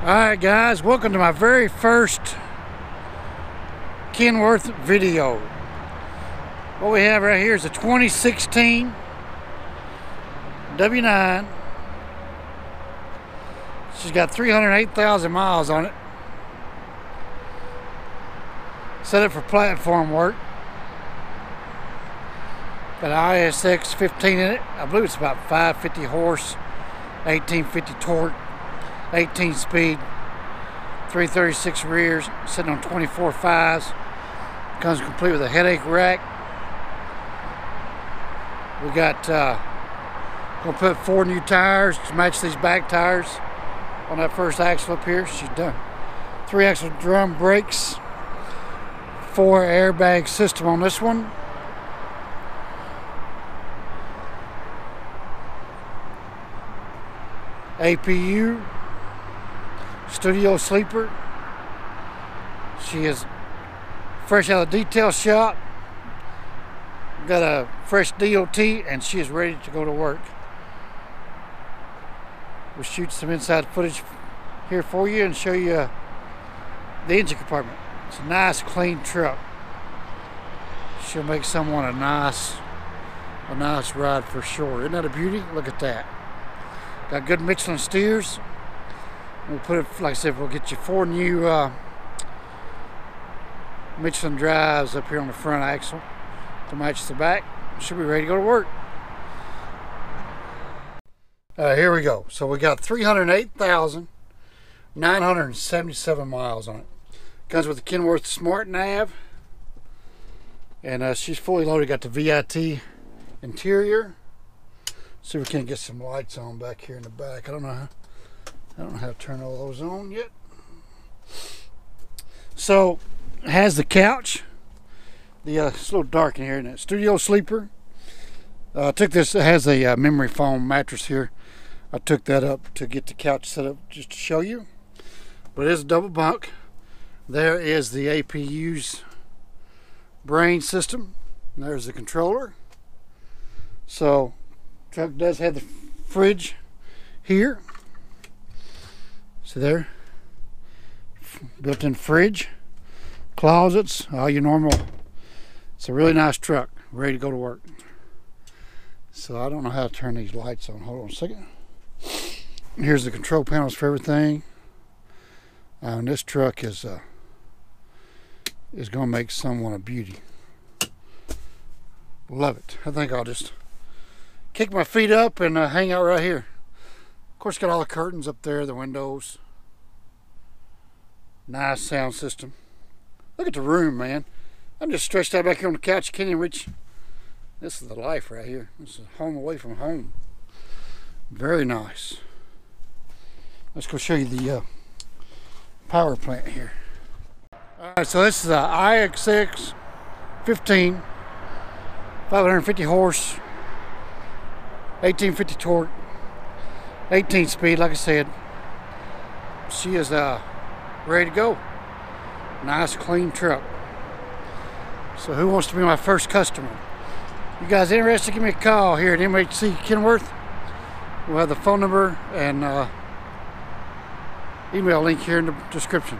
Alright guys, welcome to my very first Kenworth video. What we have right here is a 2016 W-9. She's got 308,000 miles on it. Set up for platform work. Got an Isx 15 in it. I believe it's about 550 horse, 1850 torque, 18 speed, 336 rears, sitting on 24 fives. Comes complete with a headache rack. We got gonna put 4 new tires to match these back tires on that first axle up here. She's done 3-axle drum brakes, 4 airbag system on this one. APU, studio sleeper. She is fresh out of the detail shop. Got a fresh DOT and she is ready to go to work. We'll shoot some inside footage here for you and show you the engine compartment. It's a nice clean truck. She'll make someone a nice ride for sure. Isn't that a beauty? Look at that. Got good Michelin steers. We'll put it, like I said, we'll get you 4 new Michelin drives up here on the front axle to match the back. Should be ready to go to work. Here we go. So we got 308,977 miles on it. Comes with the Kenworth Smart Nav, and she's fully loaded. Got the VIT interior. See if we can't get some lights on back here in the back. I don't know how to turn all those on yet. So it has the couch. It's a little dark in here, isn't it? Studio sleeper. Took this. It has a memory foam mattress here. I took that up to get the couch set up just to show you. But it is a double bunk. There is the APU's brain system. There's the controller. So truck does have the fridge here. See there? Built-in fridge, closets, all your normal. It's a really nice truck, ready to go to work. So I don't know how to turn these lights on. Hold on a second. Here's the control panels for everything. And this truck is gonna make someone a beauty. Love it. I think I'll just kick my feet up and hang out right here. Of course, got all the curtains up there, the windows. Nice sound system. Look at the room, man. I'm just stretched out back here on the couch. Can't even reach. This is the life right here. This is home away from home. Very nice. Let's go show you the power plant here. All right, so this is a Isx 15, 550 horse, 1850 torque, 18 speed, like I said. She is ready to go. Nice clean truck. So who wants to be my first customer? You guys interested? Give me a call here at MHC Kenworth. We'll have the phone number and email link here in the description.